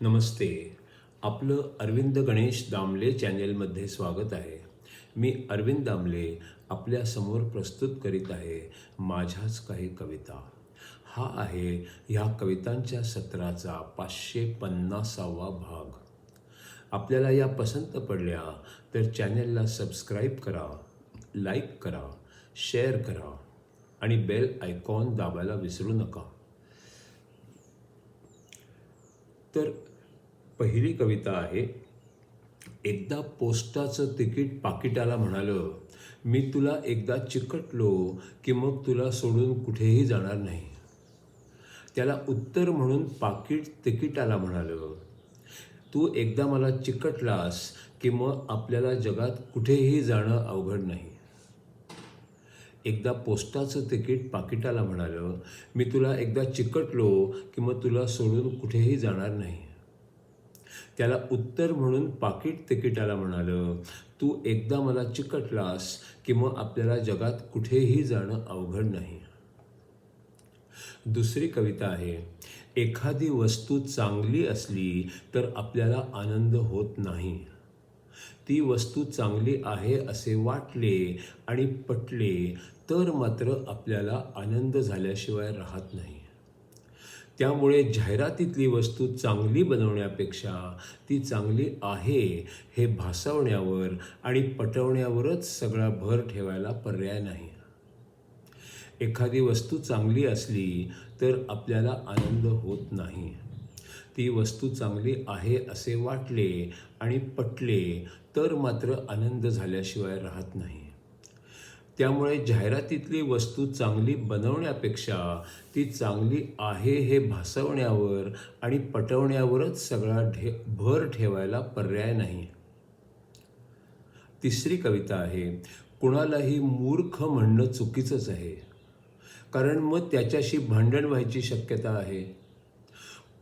नमस्ते. आपलं अरविंद गणेश दामले चॅनेलमध्ये स्वागत आहे. मी अरविंद दामले आपल्यासमोर प्रस्तुत करीत आहे माझ्याच काही कविता. हा आहे ह्या कवितांच्या सत्राचा 550वा भाग. आपल्याला या पसंत पडल्या तर चॅनेलला सबस्क्राईब करा, लाईक करा, शेअर करा आणि बेल आयकॉन दाबायला विसरू नका. तर पहिली कविता आहे. एकदा पोस्टाचं तिकीट पाकिटाला म्हणालं, मी तुला एकदा चिकटलो की मग तुला सोडून कुठेही जाणार नाही. त्याला उत्तर म्हणून पाकिट तिकिटाला म्हणालं, तू एकदा मला चिकटलास की मग आपल्याला जगात कुठेही जाणं अवघड नाही. एकदा पोस्टाचं तिकीट पाकिटाला म्हणालं, मी तुला एकदा चिकटलो की मग तुला सोडून कुठेही जाणार नाही. त्याला उत्तर म्हणून पाकिट तिकिटाला म्हणालं, तू एकदा मला चिकटलास की मग आपल्याला जगात कुठेही जाणं अवघड नाही. दुसरी कविता आहे. एखादी वस्तू चांगली असली तर आपल्याला आनंद होत नाही. ती वस्तू चांगली आहे असे वाटले आणि पटले तर मात्र आपल्याला आनंद झाल्याशिवाय राहत नाही. त्यामुळे जाहिरातीतली वस्तू चांगली बनवण्यापेक्षा ती चांगली आहे हे भासवण्यावर आणि पटवण्यावरच सगळा भर ठेवायला पर्याय नाही. एखादी वस्तू चांगली असली तर आपल्याला आनंद होत नाही. ती वस्तू चांगली आहे असे वाटले आणि पटले तर मात्र आनंद झाल्याशिवाय राहत नाही. त्यामुळे जाहिरातीतली वस्तू चांगली बनवण्यापेक्षा ती चांगली आहे हे भासवण्यावर आणि पटवण्यावरच सगळा भर ठेवायला पर्याय नाही. तिसरी कविता आहे. कुणालाही मूर्ख म्हणणं चुकीचंच आहे, कारण मग त्याच्याशी भांडण व्हायची शक्यता आहे.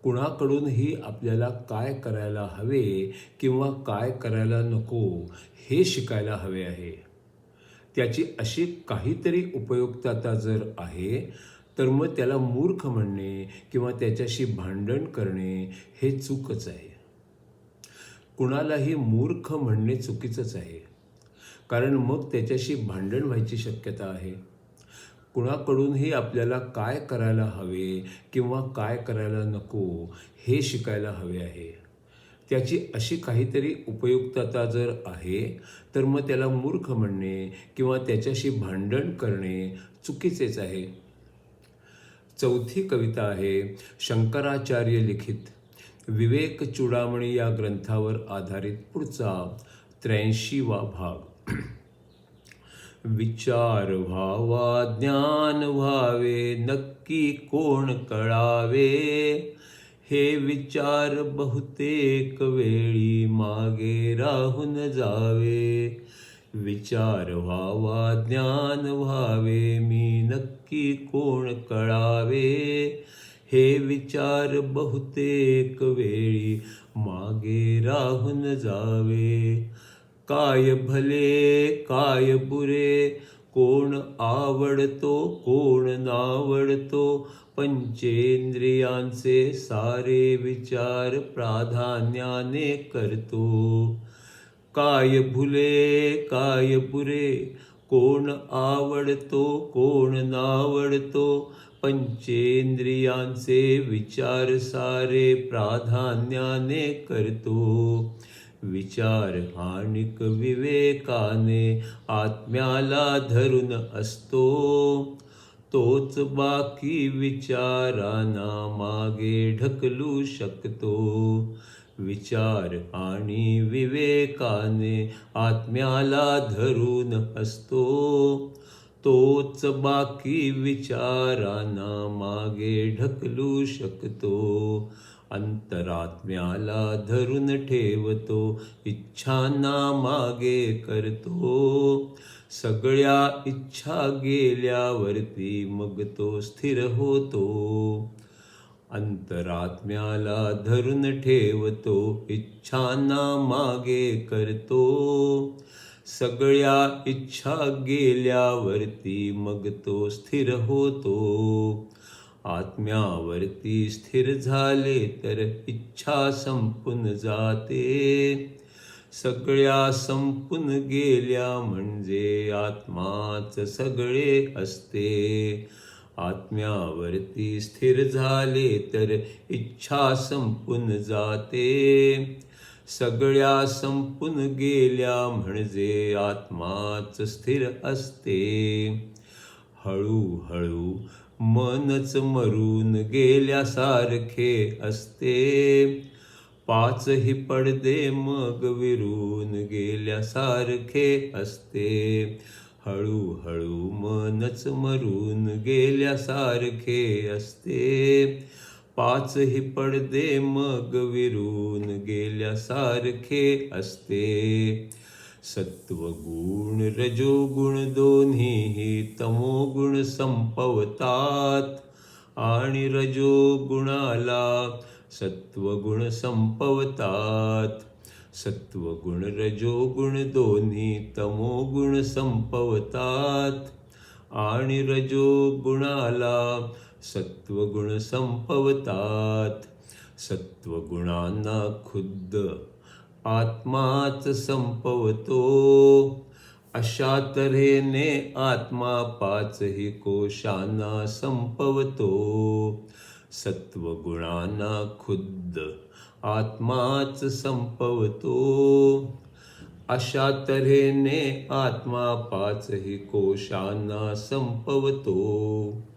कुणाकडूनही आपल्याला काय करायला हवे किंवा काय करायला नको हे शिकायला हवे आहे. त्याची अशी काहीतरी उपयुक्तता जर आहे तर मग त्याला मूर्ख म्हणणे किंवा त्याच्याशी भांडण करणे हे चूकच आहे. कुणालाही मूर्ख म्हणणे चुकीचंच आहे, कारण मग त्याच्याशी भांडण व्हायची शक्यता आहे. कुणाकडूनही आपल्याला काय करायला हवे किंवा काय करायला नको हे शिकायला हवे आहे. त्याची अशी काहीतरी उपयुक्तता जर आहे तर मग त्याला मूर्ख म्हणणे किंवा त्याच्याशी भांडण करणे चुकीचेच आहे. चौथी कविता आहे. शंकराचार्य लिखित विवेक चूडामणी या ग्रंथावर आधारित पुढचा 83वा भाग. विचार व्हावा ज्ञान व्हावे नक्की कोण कळावे, हे विचार बहुतेक वेळी मागे राहून जावे. विचार व्हावा ज्ञान व्हावे मी नक्की कोण कळावे, हे विचार बहुतेक वेळी मागे राहून जावे. काय भले काय बुरे कोण आवडतो कोण नावडतो, पंचेंद्रियांचे सारे विचार प्राधान्याने करतो. काय भुले काय बुरे कोण आवडतो कोण नावडतो, पंचेंद्रियांचे विचार सारे प्राधान्याने करतो. विचार हानिक विवेकाने आत्म्याला धरून असतो, तोच बाकी विचारांना मागे ढकलू शकतो. विचार आणि विवेकाने आत्म्याला धरून असतो, तोच बाकी विचारांना मागे ढकलू शकतो. अंतरात्म्याला धरून ठेवतो, इच्छांना मागे करतो. सगळ्या इच्छा गेल्यावरती मग तो स्थिर होतो. अंतरात्म्याला धरून ठेवतो, इच्छांना मागे करतो. सगळ्या इच्छा गेल्यावरती मग तो स्थिर होतो. आत्म्यावरती स्थिर झाले तर इच्छा संपून जाते. सगळ्या संपून गेल्या म्हणजे आत्माच सगळे असते. आत्म्यावरती स्थिर झाले तर इच्छा संपून जाते. सगळ्या संपून गेल्या म्हणजे आत्माच स्थिर असते. हळूहळू मनच मरून गेल्यासारखे असते. पाचही पडदे मग विरून गेल्यासारखे असते. हळूहळू मनच मरून गेल्यासारखे असते. पाचही पडदे मग विरून गेल्यासारखे असते. सत्वगुण रजोगुण दोन्हीही तमोगुण संपवतात आणि रजोगुणाला सत्वगुण संपवतात. सत्वगुण रजोगुण दोन्ही तमोगुण संपवतात आणि रजोगुणाला सत्वगुण संपवतात. सत्वगुणांना खुद्द आत्माच संपवतो. अशा तऱ्हेने आत्मा पाचही कोशांना संपवतो. सत्वगुणांना खुद्द आत्माच संपवतो. अशा तऱ्हेने आत्मा पाचही कोशांना संपवतो.